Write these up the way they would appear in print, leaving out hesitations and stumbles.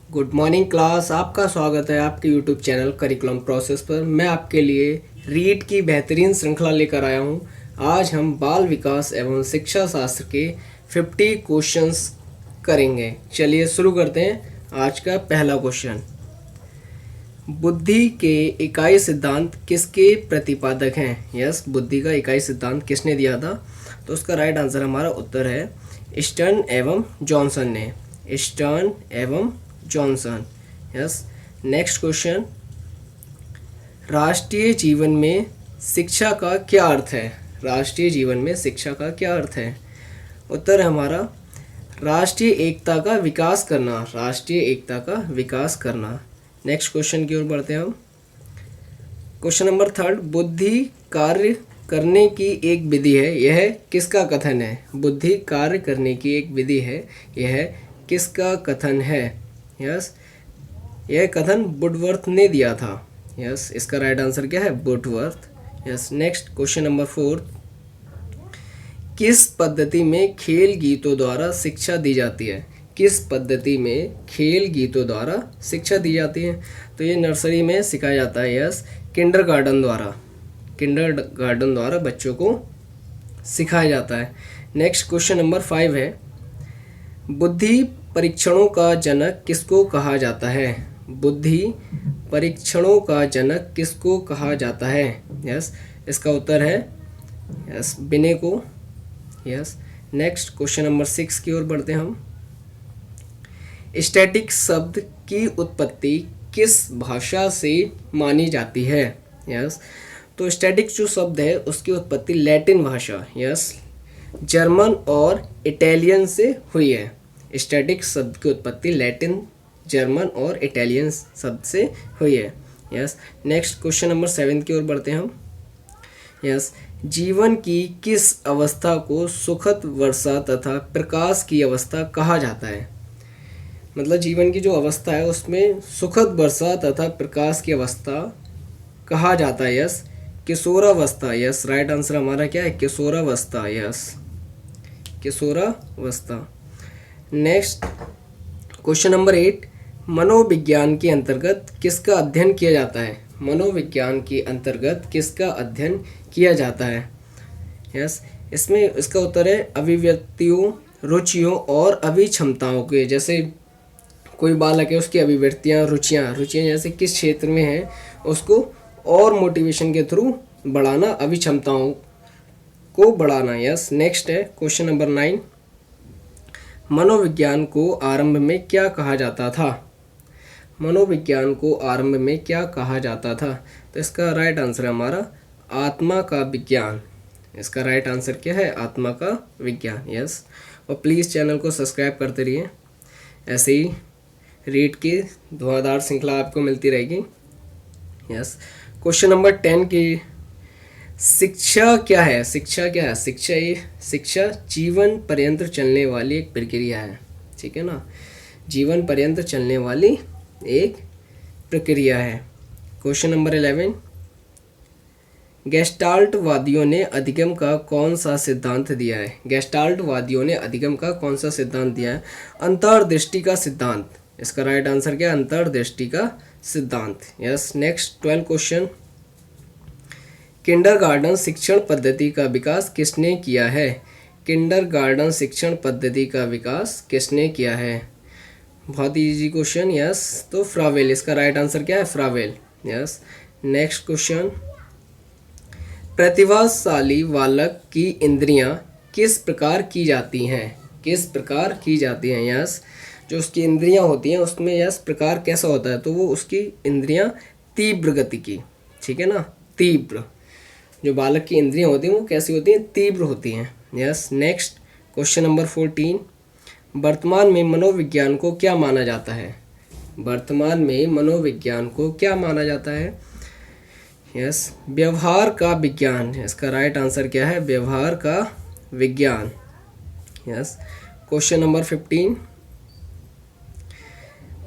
Good morning class. आपका स्वागत है आपके यूट्यूब चैनल करिकुलम प्रोसेस पर। मैं आपके लिए रीड की बेहतरीन श्रृंखला लेकर आया हूं। आज हम बाल विकास एवं शिक्षा शास्त्र के 50 क्वेश्चंस करेंगे। चलिए शुरू करते हैं। आज का पहला क्वेश्चन, बुद्धि के इकाई सिद्धांत किसके प्रतिपादक हैं? यस, बुद्धि का इकाई सिद्धांत किसने दिया था? तो उसका राइट आंसर हमारा उत्तर है स्टर्न एवं जॉनसन ने। स्टर्न एवं जॉनसन। यस। नेक्स्ट क्वेश्चन, राष्ट्रीय जीवन में शिक्षा का क्या अर्थ है? राष्ट्रीय जीवन में शिक्षा का क्या अर्थ है? उत्तर है हमारा राष्ट्रीय एकता का विकास करना। राष्ट्रीय एकता का विकास करना। नेक्स्ट क्वेश्चन की ओर बढ़ते हैं हम। क्वेश्चन नंबर 3, बुद्धि कार्य करने की एक विधि है, यह किसका कथन है? बुद्धि कार्य करने की एक विधि है, यह किसका कथन है? यस, यह कथन वुडवर्थ ने दिया था। यस, इसका राइट आंसर क्या है? Woodworth. Yes. Next question number 4, किस पद्धति में खेल गीतों द्वारा शिक्षा दी जाती है? किस पद्धति में खेल गीतों द्वारा शिक्षा दी जाती है? तो ये नर्सरी में सिखाया जाता है। यस, किंडरगार्टन द्वारा। किंडरगार्टन द्वारा बच्चों को सिखाया जाता है। नेक्स्ट क्वेश्चन नंबर 5 है, बुद्धि परीक्षणों का जनक किसको कहा जाता है? बुद्धि परीक्षणों का जनक किसको कहा जाता है? यस, इसका उत्तर है यस बिने को। यस। नेक्स्ट क्वेश्चन नंबर 6 की ओर बढ़ते हैं हम। स्टैटिक शब्द की उत्पत्ति किस भाषा से मानी जाती है? यस, तो स्टैटिक जो शब्द है उसकी उत्पत्ति लैटिन भाषा, यस, जर्मन और इटालियन से हुई है। स्टैटिक शब्द की उत्पत्ति लैटिन, जर्मन और इटालियन शब्द से हुई है। यस। नेक्स्ट क्वेश्चन नंबर 7 की ओर बढ़ते हैं हम। यस, जीवन की किस अवस्था को सुखद वर्षा तथा प्रकाश की अवस्था कहा जाता है? मतलब जीवन की जो अवस्था है उसमें सुखद वर्षा तथा प्रकाश की अवस्था कहा जाता है। यस, किशोरावस्था। यस, राइट आंसर हमारा क्या है? किशोरावस्था। यस, किशोरावस्था। नेक्स्ट क्वेश्चन नंबर 8, मनोविज्ञान के अंतर्गत किसका अध्ययन किया जाता है? मनोविज्ञान के अंतर्गत किसका अध्ययन किया जाता है? यस, इसमें इसका उत्तर है अभिव्यक्तियों, रुचियों और अभिक्षमताओं के। जैसे कोई बालक है, उसकी अभिव्यक्तियाँ, रुचियाँ जैसे किस क्षेत्र में है उसको और मोटिवेशन के थ्रू बढ़ाना, अभिक्षमताओं को बढ़ाना। यस। नेक्स्ट है क्वेश्चन नंबर 9, मनोविज्ञान को आरंभ में क्या कहा जाता था? मनोविज्ञान को आरंभ में क्या कहा जाता था? तो इसका राइट आंसर है हमारा आत्मा का विज्ञान। इसका राइट आंसर क्या है? आत्मा का विज्ञान। यस। और प्लीज़ चैनल को सब्सक्राइब करते रहिए, ऐसे ही रीड की धुआंधार श्रृंखला आपको मिलती रहेगी। यस। क्वेश्चन नंबर 10 की, शिक्षा क्या है? शिक्षा क्या है? शिक्षा जीवन पर्यंत चलने वाली एक प्रक्रिया है, ठीक है ना? जीवन पर्यंत चलने वाली एक प्रक्रिया है। क्वेश्चन नंबर 11, गेस्टाल्ट वादियों ने अधिगम का कौन सा सिद्धांत दिया है? गेस्टाल्ट वादियों ने अधिगम का कौन सा सिद्धांत दिया है? अंतर्दृष्टि का सिद्धांत। इसका राइट आंसर क्या है? अंतर्दृष्टि का सिद्धांत। यस। नेक्स्ट 12 क्वेश्चन, किंडरगार्टन शिक्षण पद्धति का विकास किसने किया है? किंडरगार्टन शिक्षण पद्धति का विकास किसने किया है? बहुत इजी क्वेश्चन। यस, तो फ्रावेल। इसका राइट आंसर क्या है? फ्रावेल। यस। नेक्स्ट क्वेश्चन, प्रतिभाशाली बालक की इंद्रियां किस प्रकार की जाती हैं? किस प्रकार की जाती हैं? यस, जो उसकी इंद्रियां होती हैं उसमें यस प्रकार कैसा होता है? तो वो उसकी इंद्रियां तीव्र गति की, ठीक है ना? तीव्र, जो बालक की इंद्रियां होती हैं वो कैसी होती हैं? तीव्र होती हैं। यस। नेक्स्ट क्वेश्चन नंबर 14, वर्तमान में मनोविज्ञान को क्या माना जाता है? वर्तमान में मनोविज्ञान को क्या माना जाता है? यस, व्यवहार का विज्ञान। इसका राइट आंसर क्या है? व्यवहार का विज्ञान। यस। क्वेश्चन नंबर 15,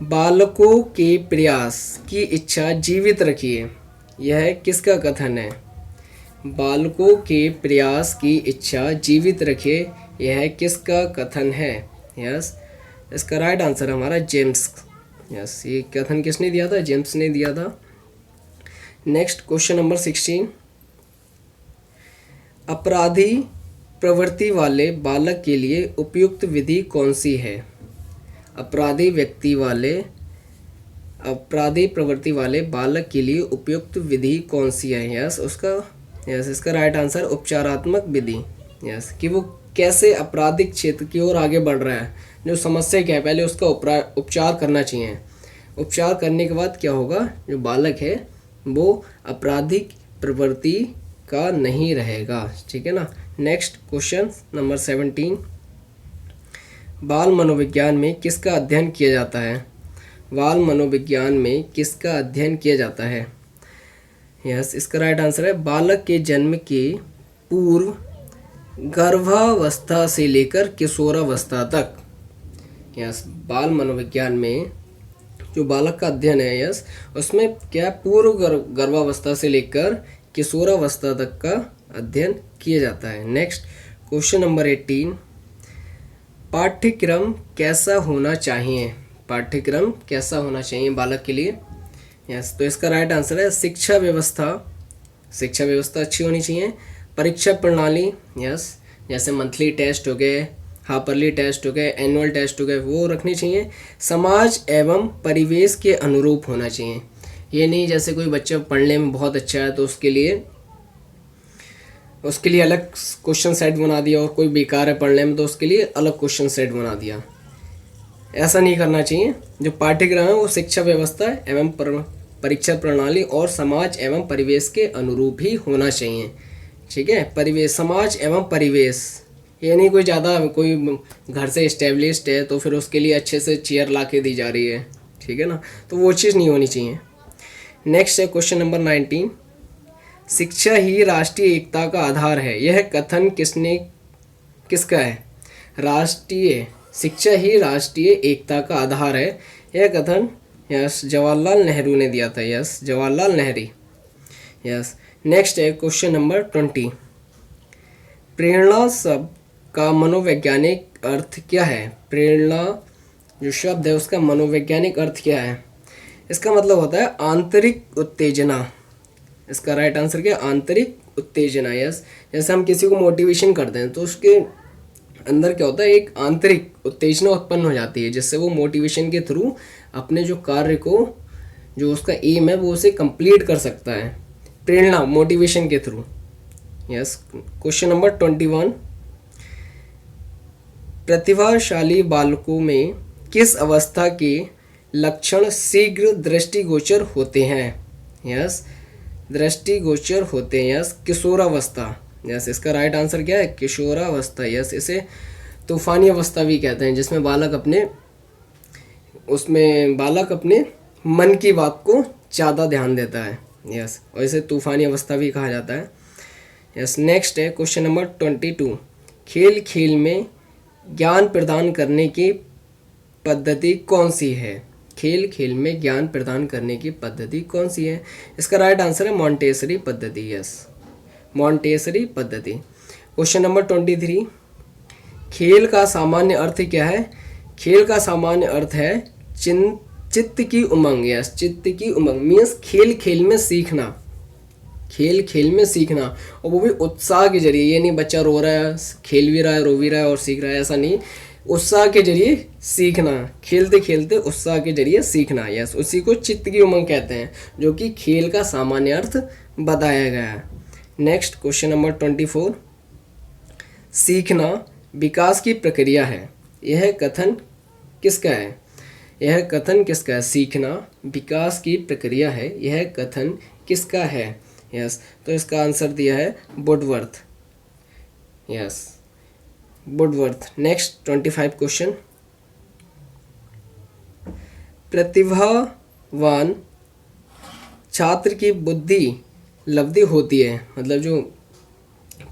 बालकों के प्रयास की इच्छा जीवित रखिए, यह किसका कथन है? बालकों के प्रयास की इच्छा जीवित रखिए, यह किसका कथन है? यस, इसका राइट आंसर हमारा जेम्स। यस, ये कथन किसने दिया था? जेम्स ने दिया था। नेक्स्ट क्वेश्चन नंबर 16, अपराधी प्रवृत्ति वाले बालक के लिए उपयुक्त विधि कौन सी है? अपराधी प्रवृत्ति वाले बालक के लिए उपयुक्त विधि कौन सी है? यस, इसका राइट आंसर उपचारात्मक विधि। यस, कि वो कैसे आपराधिक क्षेत्र की ओर आगे बढ़ रहा है, जो समस्या क्या है पहले उसका उपचार करना चाहिए। उपचार करने के बाद क्या होगा, जो बालक है वो आपराधिक प्रवृत्ति का नहीं रहेगा। ठीक है ना। नेक्स्ट क्वेश्चन नंबर 17, बाल मनोविज्ञान में किसका अध्ययन किया जाता है? बाल मनोविज्ञान में किसका अध्ययन किया जाता है? यस, इसका राइट आंसर है बालक के जन्म के पूर्व गर्भावस्था से लेकर किशोरावस्था तक। यस, बाल मनोविज्ञान में जो बालक का अध्ययन है, यस, उसमें क्या पूर्व गर्भावस्था से लेकर किशोरावस्था तक का अध्ययन किया जाता है। नेक्स्ट क्वेश्चन नंबर 18, पाठ्यक्रम कैसा होना चाहिए? पाठ्यक्रम कैसा होना चाहिए बालक के लिए? यस, तो इसका राइट आंसर है शिक्षा व्यवस्था अच्छी होनी चाहिए। परीक्षा प्रणाली, यस, जैसे मंथली टेस्ट हो गए, हाफरली टेस्ट हो गए, एनुअल टेस्ट हो गए, वो रखनी चाहिए। समाज एवं परिवेश के अनुरूप होना चाहिए। ये नहीं जैसे कोई बच्चा पढ़ने में बहुत अच्छा है तो उसके लिए अलग क्वेश्चन सेट बना दिया, और कोई बेकार है पढ़ने में तो उसके लिए अलग क्वेश्चन सेट बना दिया। ऐसा नहीं करना चाहिए। जो पाठ्यक्रम है वो शिक्षा व्यवस्था एवं परीक्षा प्रणाली और समाज एवं परिवेश के अनुरूप ही होना चाहिए। ठीक है, परिवेश, समाज एवं परिवेश, ये नहीं कोई घर से इस्टेब्लिश्ड है तो फिर उसके लिए अच्छे से चेयर ला के दी जा रही है। ठीक है ना, तो वो चीज़ नहीं होनी चाहिए। नेक्स्ट है क्वेश्चन नंबर 19, शिक्षा ही राष्ट्रीय एकता का आधार है, यह कथन किसका है? शिक्षा ही राष्ट्रीय एकता का आधार है, यह कथन यस जवाहरलाल नेहरू ने दिया था। Yes, Jawaharlal Nehru. Yes, next है क्वेश्चन नंबर 20, प्रेरणा शब्द का मनोवैज्ञानिक अर्थ क्या है? प्रेरणा जो शब्द है उसका मनोवैज्ञानिक अर्थ क्या है? इसका मतलब होता है आंतरिक उत्तेजना। इसका राइट आंसर क्या? आंतरिक उत्तेजना। यस, जैसे हम किसी को मोटिवेशन करते हैं तो उसके अंदर क्या होता है, एक आंतरिक उत्तेजना उत्पन्न हो जाती है, जिससे वो मोटिवेशन के थ्रू अपने जो कार्य को, जो उसका एम है वो उसे कंप्लीट कर सकता है, प्रेरणा, मोटिवेशन के थ्रू। यस, क्वेश्चन नंबर 21, प्रतिभाशाली बालकों में किस अवस्था के लक्षण शीघ्र दृष्टिगोचर होते हैं? यस, दृष्टिगोचर होते हैं। यस, किशोरावस्था। यस, इसका राइट आंसर क्या है? किशोरावस्था। यस, इसे तूफानी अवस्था भी कहते हैं, जिसमें बालक अपने मन की बात को ज़्यादा ध्यान देता है। यस, और इसे तूफानी अवस्था भी कहा जाता है। यस, नेक्स्ट है क्वेश्चन नंबर 22, खेल खेल में ज्ञान प्रदान करने की पद्धति कौन सी है? खेल खेल में ज्ञान प्रदान करने की पद्धति कौन सी है? इसका राइट आंसर है मॉन्टेसरी पद्धति। यस, मॉन्टेसरी पद्धति। क्वेश्चन नंबर 23, खेल का सामान्य अर्थ क्या है? खेल का सामान्य अर्थ है चित्त की उमंग। यस, चित्त की उमंग मीन्स खेल खेल में सीखना, खेल खेल में सीखना, और वो भी उत्साह के जरिए। ये नहीं बच्चा रो रहा है, खेल भी रहा है, रो भी रहा है और सीख रहा है, ऐसा नहीं, उत्साह के जरिए सीखना, खेलते खेलते उत्साह के जरिए सीखना। यस, उसी को चित्त की उमंग कहते हैं, जो कि खेल का सामान्य अर्थ बताया गया है। नेक्स्ट क्वेश्चन नंबर 24, सीखना विकास की प्रक्रिया है, यह कथन किसका है? यह कथन किसका है? सीखना विकास की प्रक्रिया है, यह कथन किसका है? यस, तो इसका आंसर दिया है Woodworth. Yes, Woodworth. Next 25 question, प्रतिभावान छात्र की बुद्धि लब्धि होती है, मतलब जो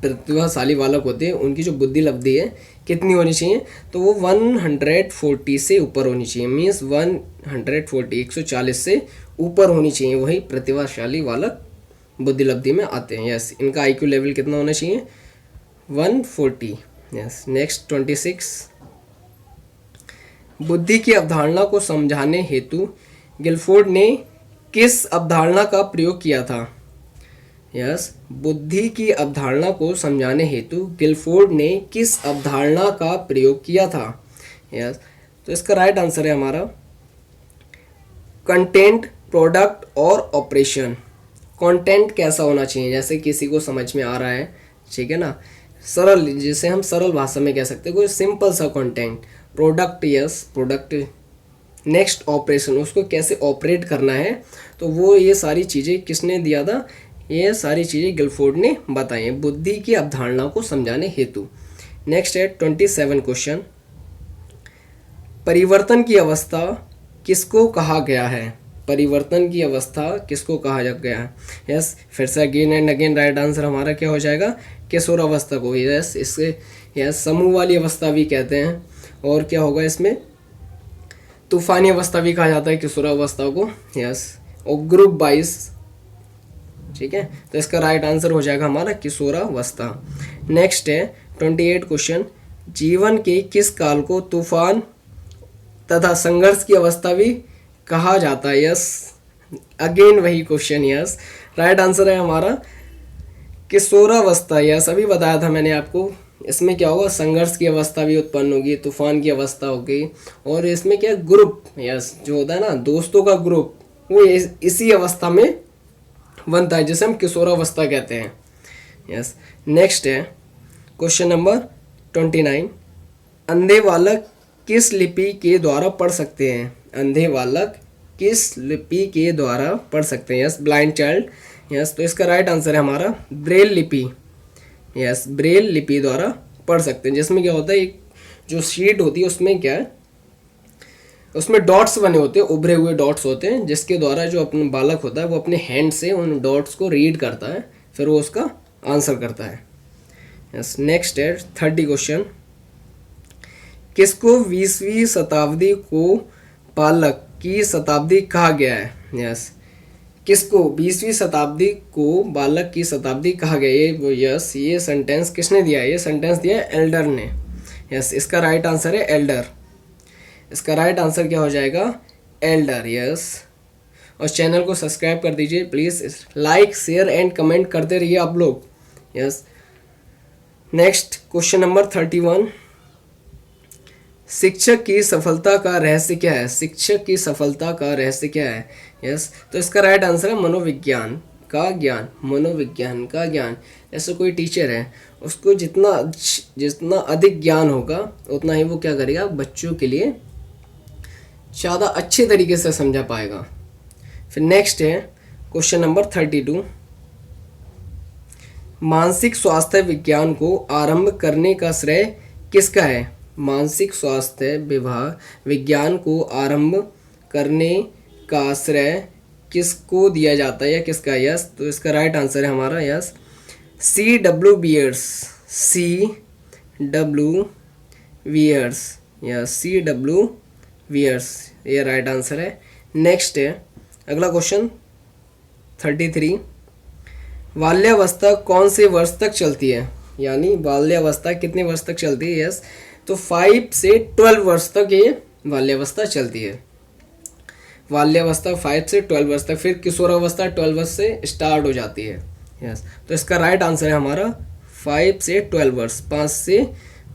प्रतिभाशाली बालक होते हैं उनकी जो बुद्धि लब्धि है कितनी होनी चाहिए? तो वो 140 से ऊपर होनी चाहिए। मीन्स 140 से ऊपर होनी चाहिए, वही प्रतिभाशाली बालक बुद्धि लब्धि में आते हैं। यस, इनका IQ लेवल कितना होना चाहिए? 140। यस, नेक्स्ट 26, बुद्धि की अवधारणा को समझाने हेतु गिलफोर्ड ने किस अवधारणा का प्रयोग किया था? यस, बुद्धि की अवधारणा को समझाने हेतु गिलफोर्ड ने किस अवधारणा का प्रयोग किया था? यस, तो इसका राइट आंसर है हमारा कंटेंट, प्रोडक्ट और ऑपरेशन। कंटेंट कैसा होना चाहिए, जैसे किसी को समझ में आ रहा है, ठीक है ना, सरल, जिसे हम सरल भाषा में कह सकते हैं, कोई सिंपल सा content. Product, yes product. Next operation, उसको कैसे ऑपरेट करना है, तो वो ये सारी चीज़ें किसने दिया था? ये सारी चीज़ें गिलफोर्ड ने बताई हैं बुद्धि की अवधारणा को समझाने हेतु। नेक्स्ट है 27 क्वेश्चन, परिवर्तन की अवस्था किसको कहा गया है? परिवर्तन की अवस्था किसको कहा गया है? यस, फिर से again and again right answer हमारा क्या हो जाएगा? किशोर अवस्था को। यस, इससे यस समूह वाली अवस्था भी कहते हैं, और क्या होगा इसमें, तूफानी अवस्था भी कहा जाता है किशोर अवस्था को। यस, और ग्रुप 22, ठीक है, तो इसका राइट आंसर हो जाएगा हमारा किशोरावस्था। नेक्स्ट है 28 क्वेश्चन, जीवन के किस काल को तूफान तथा संघर्ष की अवस्था भी कहा जाता है? यस, अगेन वही क्वेश्चन। यस, राइट आंसर है हमारा किशोरावस्था। यस, अभी बताया था मैंने आपको, इसमें क्या होगा, संघर्ष की अवस्था भी उत्पन्न होगी, तूफान की अवस्था होगी, और इसमें क्या ग्रुप, यस जो होता है ना दोस्तों का ग्रुप, वो इसी अवस्था में बनता है, जिसे हम किशोरावस्था कहते हैं। यस, नेक्स्ट है क्वेश्चन नंबर 29, अंधे बालक किस लिपि के द्वारा पढ़ सकते हैं? अंधे बालक किस लिपि के द्वारा पढ़ सकते हैं? Yes, blind child. यस, तो इसका राइट आंसर है हमारा ब्रेल लिपि। यस, ब्रेल लिपि द्वारा पढ़ सकते हैं, जिसमें क्या होता है, एक जो शीट होती है उसमें क्या है, उसमें डॉट्स बने होते हैं, उभरे हुए डॉट्स होते हैं, जिसके द्वारा जो अपना बालक होता है वो अपने हैंड से उन डॉट्स को रीड करता है, फिर वो उसका आंसर करता है। यस, नेक्स्ट है 30 क्वेश्चन, किसको 20वीं शताब्दी को बालक की शताब्दी कहा गया है? यस, किसको 20वीं शताब्दी को बालक की शताब्दी कहा गया है? यस, ये सेंटेंस किसने दिया है? ये सेंटेंस दिया है एल्डर ने। यस, इसका राइट आंसर है एल्डर। इसका राइट आंसर क्या हो जाएगा? एल्डर। यस, और चैनल को सब्सक्राइब कर दीजिए please, like share and comment करते रहिए आप लोग। यस, नेक्स्ट क्वेश्चन नंबर 31, शिक्षक की सफलता का रहस्य क्या है? शिक्षक की सफलता का रहस्य क्या है? यस, तो इसका राइट आंसर है मनोविज्ञान का ज्ञान। मनोविज्ञान का ज्ञान, जैसे कोई टीचर है, उसको जितना अधिक ज्ञान होगा उतना ही वो क्या करेगा, बच्चों के लिए ज़्यादा अच्छे तरीके से समझा पाएगा। फिर नेक्स्ट है क्वेश्चन नंबर 32, मानसिक स्वास्थ्य विज्ञान को आरंभ करने का श्रेय किसका है? मानसिक स्वास्थ्य विज्ञान को आरंभ करने का श्रेय किसको दिया जाता है या किसका? यस, तो इसका राइट आंसर है हमारा yes C.W. Bears. C.W. Bears या C.W. बियर्स, ये राइट आंसर है। नेक्स्ट है अगला क्वेश्चन 33, बाल्यावस्था कौन से वर्ष तक चलती है? यानी बाल्यावस्था कितने वर्ष तक चलती है? यस, तो 5 से 12 वर्ष तक ये बाल्यावस्था चलती है। बाल्यावस्था 5 से 12 वर्ष तक, फिर किशोरावस्था 12 वर्ष से स्टार्ट हो जाती है। यस, तो इसका राइट आंसर है हमारा 5 से 12 वर्ष, 5 से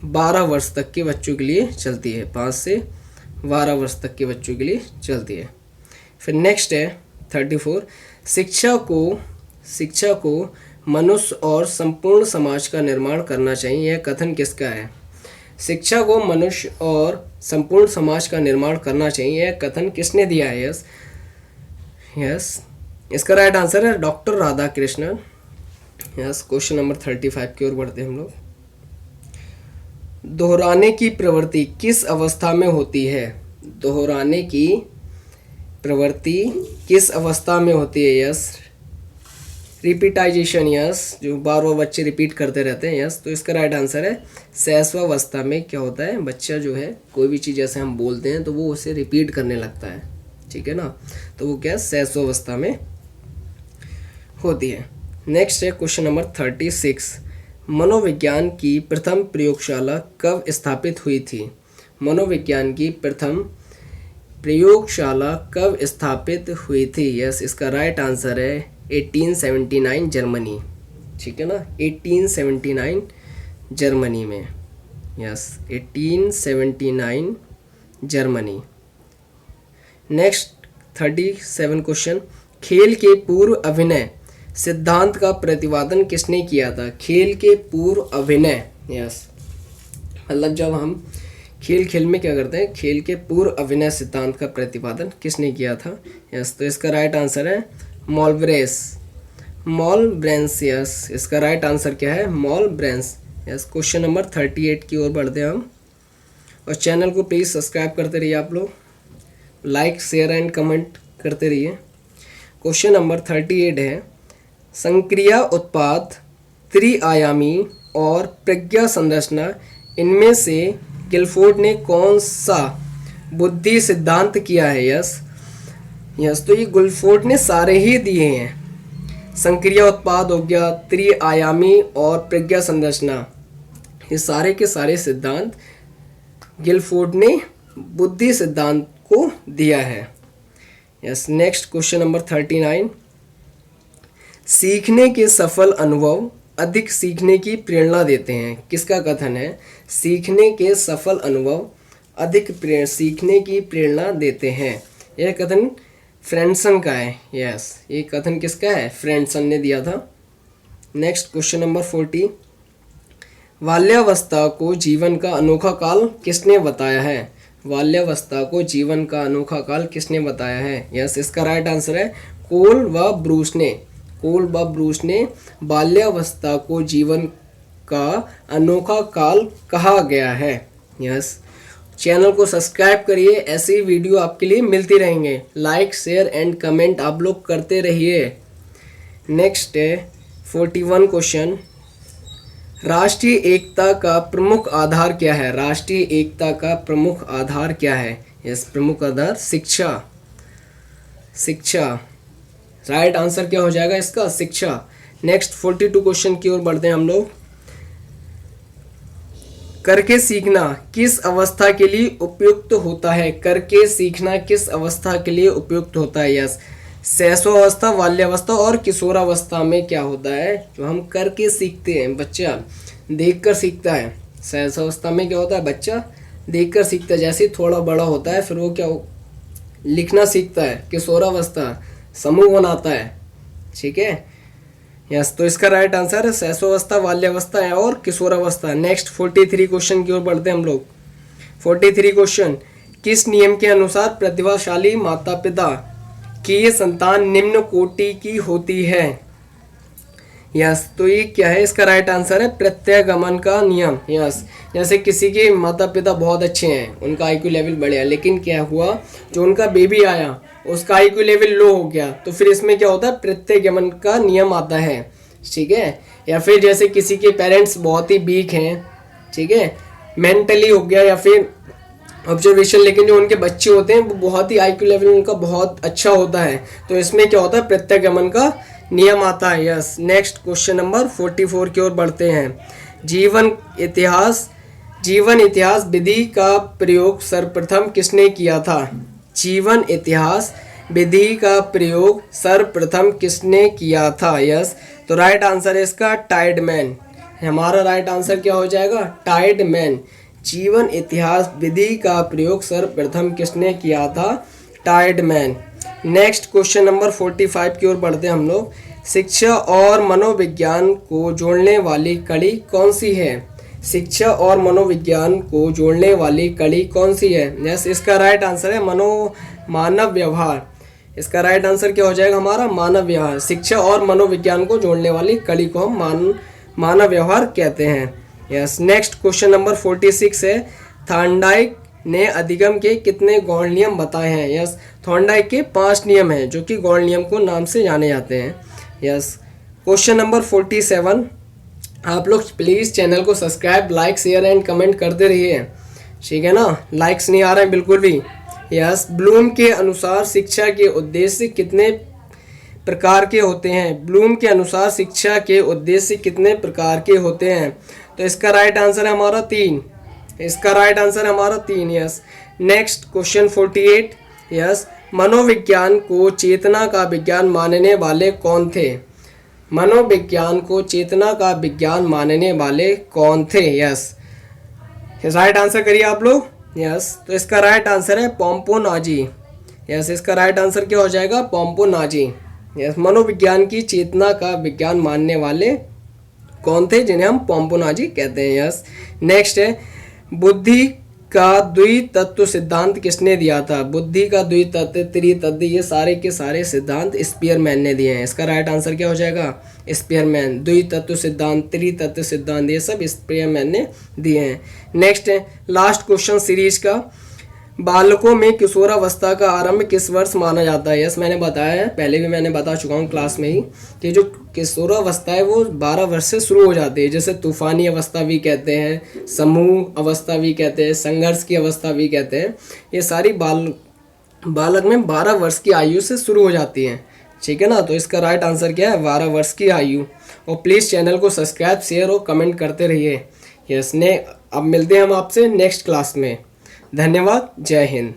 12 वर्ष तक के बच्चों के लिए चलती है। 5 से 12 वर्ष तक के बच्चों के लिए चलती है। फिर नेक्स्ट है 34, शिक्षा को मनुष्य और संपूर्ण समाज का निर्माण करना चाहिए, यह कथन किसका है? शिक्षा को मनुष्य और संपूर्ण समाज का निर्माण करना चाहिए, यह कथन किसने दिया है? यस, इसका राइट आंसर है doctor Radhakrishnan. Yes, question number 35 की ओर बढ़ते हैं हम लोग। दोहराने की प्रवृत्ति किस अवस्था में होती है? दोहराने की प्रवृत्ति किस अवस्था में होती है? यस, रिपीटाइजेशन। यस, जो बार बार बच्चे रिपीट करते रहते हैं। यस, तो इसका राइट आंसर है शैशवावस्था में। क्या होता है, बच्चा जो है कोई भी चीज़ जैसे हम बोलते हैं तो वो उसे रिपीट करने लगता है, ठीक है ना, तो वो क्या शैशवावस्था में होती है। नेक्स्ट है क्वेश्चन नंबर 36, मनोविज्ञान की प्रथम प्रयोगशाला कब स्थापित हुई थी? मनोविज्ञान की प्रथम प्रयोगशाला कब स्थापित हुई थी? यस, इसका राइट आंसर है 1879 जर्मनी। ठीक है ना, 1879 जर्मनी में। Yes, 1879 Germany. नेक्स्ट 37 क्वेश्चन, खेल के पूर्व अभिनय सिद्धांत का प्रतिपादन किसने किया था? खेल के पूर्व अभिनय, यस, मतलब जब हम खेल में क्या करते हैं, खेल के पूर्व अभिनय सिद्धांत का प्रतिपादन किसने किया था? यस, तो इसका राइट आंसर है मॉलब्रेंस। यस, इसका राइट आंसर क्या है? मॉलब्रेंस। यस, क्वेश्चन नंबर 38 की ओर बढ़ते हैं हम, और चैनल को प्लीज़ सब्सक्राइब करते रहिए आप लोग, लाइक शेयर एंड कमेंट करते रहिए। क्वेश्चन नंबर 38 है, संक्रिया उत्पाद, त्रिआयामी और प्रज्ञा संरचना, इनमें से गिलफोर्ड ने कौन सा बुद्धि सिद्धांत किया है? यस, तो ये गिलफोर्ड ने सारे ही दिए हैं। संक्रिया उत्पाद हो गया, त्रिआयामी और प्रज्ञा संरचना, ये सारे के सारे सिद्धांत गिलफोर्ड ने बुद्धि सिद्धांत को दिया है। यस, नेक्स्ट क्वेश्चन नंबर 39, सीखने के सफल अनुभव अधिक सीखने की प्रेरणा देते हैं, किसका कथन है? सीखने के सफल अनुभव अधिक सीखने की प्रेरणा देते हैं, यह कथन फ्रेंडसन का है। यस, ये कथन किसका है? फ्रेंडसन ने दिया था। नेक्स्ट क्वेश्चन नंबर 40, बाल्यावस्था को जीवन का अनोखा काल किसने बताया है? बाल्यावस्था को जीवन का अनोखा काल किसने बताया है? यस, इसका राइट आंसर है कोल व ब्रूस ने बाल्यावस्था को जीवन का अनोखा काल कहा गया है। यस, चैनल को सब्सक्राइब करिए, ऐसी वीडियो आपके लिए मिलती रहेंगे। लाइक शेयर एंड कमेंट आप लोग करते रहिए। नेक्स्ट है 41 क्वेश्चन, राष्ट्रीय एकता का प्रमुख आधार क्या है? राष्ट्रीय एकता का प्रमुख आधार क्या है? यस, प्रमुख आधार शिक्षा। राइट आंसर क्या हो जाएगा इसका? शिक्षा। नेक्स्ट 42 क्वेश्चन की ओर बढ़ते हैं हम लोग। करके सीखना किस अवस्था के लिए उपयुक्त होता है? करके सीखना किस अवस्था के लिए उपयुक्त होता है? यस, शैशवावस्था, बाल्यावस्था और किशोरावस्था में क्या होता है? जो हम करके सीखते हैं, बच्चा देखकर सीखता है। शैशवावस्था में क्या होता है? बच्चा देखकर सीखता है, जैसे थोड़ा बड़ा होता है फिर वो क्या लिखना सीखता है। किशोरावस्था समूह बनाता है। ठीक है, यस, तो इसका राइट आंसर है शैशवावस्था, बाल्यावस्था है और किशोरावस्था। नेक्स्ट 43 क्वेश्चन की ओर बढ़ते हैं हम लोग। 43 क्वेश्चन, किस नियम के अनुसार प्रतिभाशाली माता पिता की संतान निम्न कोटि की होती है? यस, तो ये क्या है? इसका राइट आंसर है प्रत्यागमन का नियम। यस, जैसे किसी के माता पिता बहुत अच्छे हैं, उनका आईक्यू लेवल बढ़िया, लेकिन क्या हुआ, जो उनका बेबी आया उसका आईक्यू लेवल लो हो गया, तो फिर इसमें क्या होता है? प्रत्यागमन का नियम आता है। ठीक है, या फिर जैसे किसी के पेरेंट्स बहुत ही वीक हैं, ठीक है, मेंटली हो गया या फिर ऑब्जर्वेशन, लेकिन जो उनके बच्चे होते हैं वो बहुत ही आईक्यू लेवल उनका बहुत अच्छा होता है, तो इसमें क्या होता है? प्रत्यागमन का नियम आता है। यस, नेक्स्ट क्वेश्चन नंबर 44 की ओर बढ़ते हैं। जीवन इतिहास विधि का प्रयोग सर्वप्रथम किसने किया था? जीवन इतिहास विधि का प्रयोग सर्वप्रथम किसने किया था? यस, तो राइट आंसर है इसका टाइडमैन। हमारा राइट आंसर क्या हो जाएगा? टाइडमैन। जीवन इतिहास विधि का प्रयोग सर्वप्रथम किसने किया था? टाइडमैन। नेक्स्ट क्वेश्चन नंबर 45 की ओर बढ़ते हैं हम लोग। शिक्षा और मनोविज्ञान को जोड़ने वाली कड़ी कौन सी है? शिक्षा और मनोविज्ञान को जोड़ने वाली कड़ी कौन सी है? यस, इसका राइट आंसर है मानव व्यवहार। इसका राइट आंसर क्या हो जाएगा हमारा? मानव व्यवहार। शिक्षा और मनोविज्ञान को जोड़ने वाली कड़ी को हम मानव व्यवहार कहते हैं। यस, नेक्स्ट क्वेश्चन नंबर 46 है, थॉर्नडाइक ने अधिगम के कितने गौण नियम बताए हैं? यस, थॉर्नडाइक के 5 नियम हैं जो कि गौण नियम को नाम से जाने जाते हैं। यस, क्वेश्चन नंबर 47, आप लोग प्लीज़ चैनल को subscribe, like, share and comment करते रहिए। ठीक है ना, लाइक्स नहीं आ रहे हैं बिल्कुल भी। यस, ब्लूम के अनुसार शिक्षा के उद्देश्य कितने प्रकार के होते हैं? ब्लूम के अनुसार शिक्षा के उद्देश्य कितने प्रकार के होते हैं? तो इसका राइट आंसर है हमारा 3। इसका राइट आंसर हमारा 3। यस। Next question 48। यस। मनोविज्ञान को चेतना का विज्ञान मानने वाले कौन थे? मनोविज्ञान को चेतना का विज्ञान मानने वाले कौन थे? यस। राइट आंसर करिए आप लोग। यस। तो इसका राइट आंसर है पोम्पोनाजी। यस। इसका राइट आंसर क्या हो जाएगा? पोम्पोनाजी। यस। मनोविज्ञान की चेतना का विज्ञान मानने वाले कौन थे? जिन्हें हम पोम्पोनाजी कहते हैं। यस। नेक्स्ट है, बुद्धि का द्वितत्व सिद्धांत किसने दिया था? बुद्धि का द्वितत्व, त्रितत्व, ये सारे के सारे सिद्धांत स्पीयरमैन ने दिए हैं। इसका राइट आंसर क्या हो जाएगा? स्पीयरमैन। द्वितत्व सिद्धांत, त्रितत्व सिद्धांत, ये सब स्पीयरमैन ने दिए हैं। नेक्स्ट है, लास्ट क्वेश्चन सीरीज का, बालकों में किशोरावस्था का आरंभ किस वर्ष माना जाता है? यस, मैंने बताया है, पहले भी मैंने बता चुका हूँ क्लास में ही, कि जो किशोरावस्था है वो 12 वर्ष से शुरू हो जाती है। जैसे तूफानी अवस्था भी कहते हैं, समूह अवस्था भी कहते हैं, संघर्ष की अवस्था भी कहते हैं। ये सारी बालक में 12 वर्ष की आयु से शुरू हो जाती हैं। ठीक है ना? तो इसका राइट आंसर क्या है? 12 वर्ष की आयु। और प्लीज़ चैनल को सब्सक्राइब, शेयर और कमेंट करते रहिए। यस। अब मिलते हैं हम आपसे नेक्स्ट क्लास में। धन्यवाद। जय हिंद।